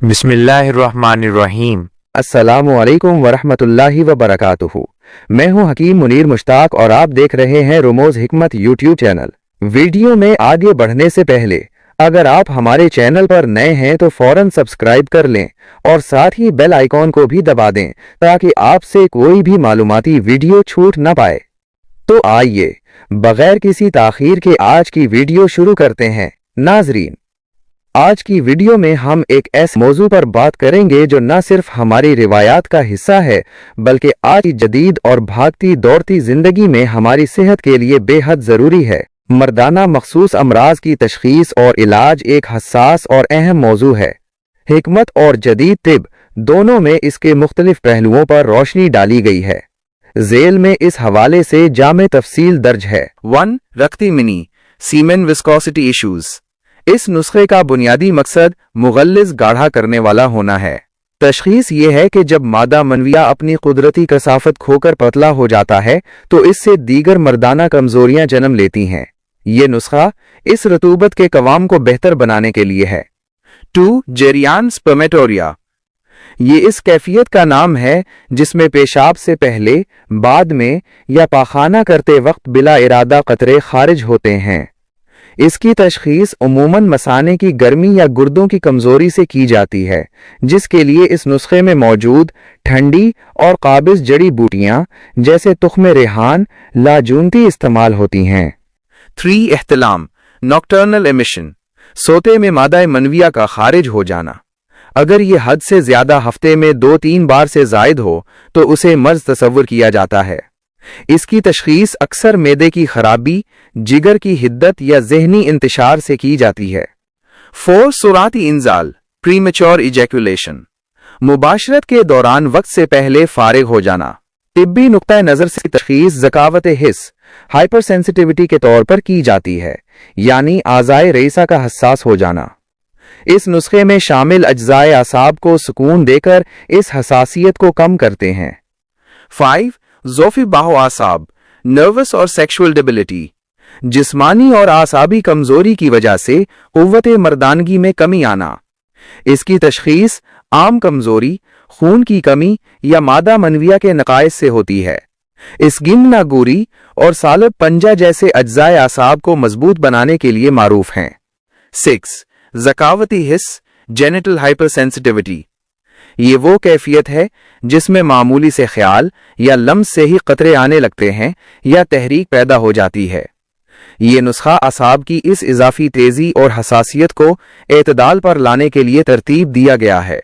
बिस्मिल्लाहिर्रहमानिर्रहीम। अस्सलामुअलैकुम वरहमतुल्लाहि वबरकातुहू। मैं हूं हकीम मुनीर मुश्ताक और आप देख रहे हैं रुमोज हिकमत यूट्यूब चैनल। वीडियो में आगे बढ़ने से पहले अगर आप हमारे चैनल पर नए हैं तो फौरन सब्सक्राइब कर लें और साथ ही बेल आइकॉन को भी दबा दें ताकि आपसे कोई भी मालूमाती वीडियो छूट न पाए। तो आइए बगैर किसी ताखीर के आज की वीडियो शुरू करते हैं। नाजरीन, आज की वीडियो में हम एक ऐसे मौजू पर बात करेंगे जो न सिर्फ हमारी रिवायात का हिस्सा है बल्कि आज की जदीद और भागती दौड़ती जिंदगी में हमारी सेहत के लिए बेहद जरूरी है। मर्दाना मखसूस अमराज की तशखीस और इलाज एक हसास और अहम मौजू है। हिकमत और जदीद तिब दोनों में इसके मुख्तलिफ पहलुओं पर रोशनी डाली गई है। झेल में इस हवाले से जामे तफसील दर्ज है। 1. रक्ती मिनी सीमेन विस्कोसिटी इश्यूज। इस नुस्खे का बुनियादी मकसद मुगल्लिज़ गाढ़ा करने वाला होना है। तशखीस ये है कि जब मादा मनविया अपनी कुदरती कसाफत खोकर पतला हो जाता है तो इससे दीगर मर्दाना कमजोरियां जन्म लेती हैं। ये नुस्खा इस रतूबत के कवाम को बेहतर बनाने के लिए है। 2. जेरियान स्पर्मेटोरिया। ये इस कैफियत का नाम है जिसमें पेशाब से पहले, बाद में या पाखाना करते वक्त बिला इरादा कतरे खारिज होते हैं। इसकी तशखीस उमूमन मसाने की गर्मी या गुर्दों की कमजोरी से की जाती है, जिसके लिए इस नुस्खे में मौजूद ठंडी और काबिज जड़ी बूटियां जैसे तुख्मे रेहान, लाजूनती इस्तेमाल होती हैं। 3. एहतलाम नॉक्टर्नल एमिशन। सोते में मादा मनविया का खारिज हो जाना। अगर ये हद से ज्यादा हफ्ते में 2-3 बार से जायद हो तो उसे मर्ज तस्वुर किया जाता है। इसकी तशखीस अक्सर मैदे की खराबी, जिगर की हिद्दत या जहनी इंतशार से की जाती है। 4. सुराती इंजाल प्रीमेच्योर इजैकुलेशन। मुबाशरत के दौरान वक्त से पहले फारिग हो जाना। तिब्बी नुक्ता नजर से तशखीस ज़कावत हिस्स हाइपरसेंसिटिविटी के तौर पर की जाती है, यानी आज़ाए रईसा का हसास हो जाना। इस नुस्खे में शामिल अज्जाए आसाब को सुकून देकर इस हसासियत को कम करते हैं। 5. ज़ोफ़ी बाहो आसाब नर्वस और सेक्सुअल डिबिलिटी। जिस्मानी और आसाबी कमजोरी की वजह से कुव्वत मर्दानगी में कमी आना। इसकी तशखीस आम कमजोरी, खून की कमी या मादा मनविया के नकाइस से होती है। इस गिननागूरी और सालब पंजा जैसे अज्जाए आसाब को मजबूत बनाने के लिए मारूफ हैं। 6. ज़कावती हिस्स जेनिटल हाइपरसेंसिटिविटी। ये वो कैफियत है जिसमें मामूली से ख्याल या लम्स से ही कतरे आने लगते हैं या तहरीक पैदा हो जाती है। ये नुस्खा असाब की इस इजाफी तेजी और हसासियत को एतदाल पर लाने के लिए तरतीब दिया गया है।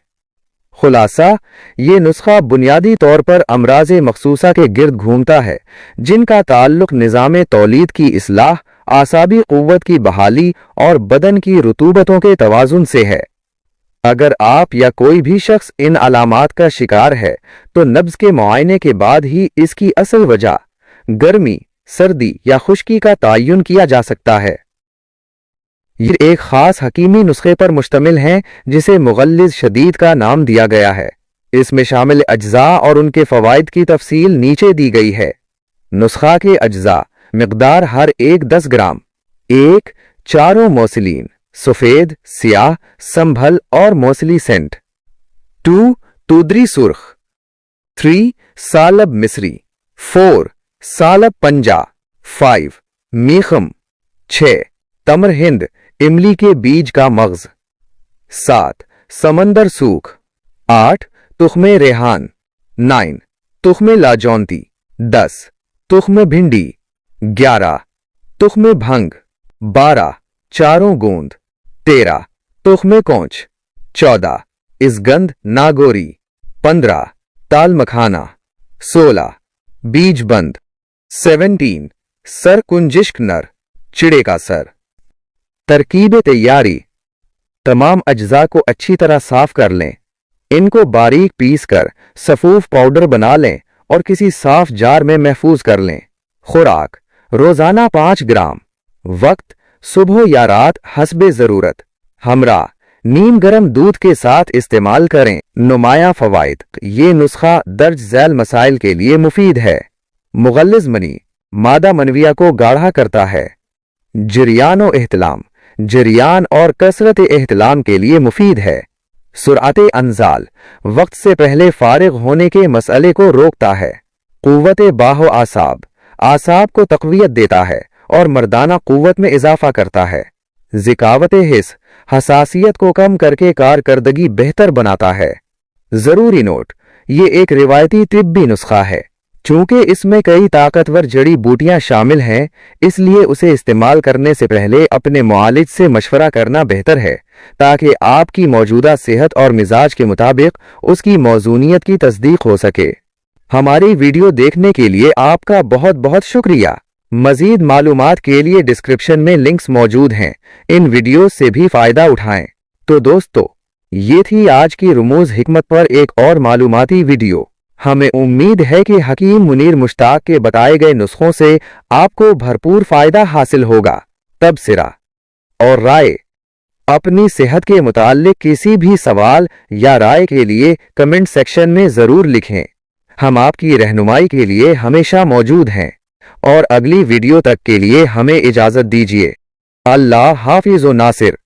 खुलासा, ये नुस्खा बुनियादी तौर पर अमराज मखसूसा के गिर्द घूमता है जिनका ताल्लुक निज़ाम तौलीद की इस्लाह, आसाबी कुव्वत की बहाली और बदन की रुतूबतों के तवाजुन से है। अगर आप या कोई भी शख्स इन अलामात का शिकार है तो नब्ज के मुआयने के बाद ही इसकी असल वजह गर्मी, सर्दी या खुश्की का तयन किया जा सकता है। ये एक खास हकीमी नुस्खे पर मुश्तमिल है जिसे मुगल्लिज़ शदीद का नाम दिया गया है। इसमें शामिल अज्जा और उनके फवाइद की तफसील नीचे दी गई है। नुस्खा के अज्जा मिकदार हर एक 10 ग्राम। 1. चारों मोसलीन सफेद, सियाह, संभल और मौसली सेंट। 2. तूदरी सुर्ख। 3. सालब मिस्री। 4. सालब पंजा। 5. मीखम। 6. तमर हिंद इमली के बीज का मगज। 7. समंदर सूख। 8. तुख्मे रेहान। 9. तुख्मे लाजौनती। 10. तुख्मे भिंडी। 11. तुख्मे भंग। 12. चारों गोंद। 13. तुख्मे कोंच। 14. इसगंध नागोरी। 15. ताल मखाना। 16. बीज बंद। 17. सर कुंजिश्क नर चिड़े का सर। तरकीब तैयारी। तमाम अज्जा को अच्छी तरह साफ कर लें। इनको बारीक पीस कर सफूफ पाउडर बना लें और किसी साफ जार में महफूज कर लें। खुराक रोजाना 5 ग्राम। वक्त सुबह या रात हस्बे जरूरत। हमरा नीम गर्म दूध के साथ इस्तेमाल करें। नुमाया फवाइद। ये नुस्खा दर्ज झैल मसाइल के लिए मुफीद है। मुगल्लिज़ मनी मादा मनविया को गाढ़ा करता है। जरियान और एहतलाम जरियान और कसरत एहतलाम के लिए मुफीद है। सुरात अंजाल वक्त से पहले फारिग होने के मसले को रोकता है। कुव्वत बाहो आसाब आसाब को तक़वियत देता है और मर्दाना कुव्वत में इजाफा करता है। ज़िकावत हिस हसासियत को कम करके कारकर्दगी बेहतर बनाता है। ज़रूरी नोट, ये एक रिवायती तिब्बी नुस्खा है। चूंकि इसमें कई ताकतवर जड़ी बूटियां शामिल हैं, इसलिए उसे इस्तेमाल करने से पहले अपने मुआलिज से मशवरा करना बेहतर है, ताकि आपकी मौजूदा सेहत और मिजाज के मुताबिक उसकी मौजूनियत की तस्दीक हो सके। हमारी वीडियो देखने के लिए आपका बहुत बहुत शुक्रिया। मजीद मालूमात के लिए डिस्क्रिप्शन में लिंक्स मौजूद हैं, इन वीडियोस से भी फ़ायदा उठाएं। तो दोस्तों, ये थी आज की रुमूज़ हिकमत पर एक और मालूमाती वीडियो। हमें उम्मीद है कि हकीम मुनीर मुश्ताक के बताए गए नुस्खों से आपको भरपूर फ़ायदा हासिल होगा। तबसरा और राय अपनी सेहत के मुताल्लिक किसी भी सवाल या राय के लिए कमेंट सेक्शन में ज़रूर लिखें। हम आपकी रहनुमाई के लिए हमेशा मौजूद हैं। और अगली वीडियो तक के लिए हमें इजाज़त दीजिए। अल्लाह हाफिज़ व नासिर।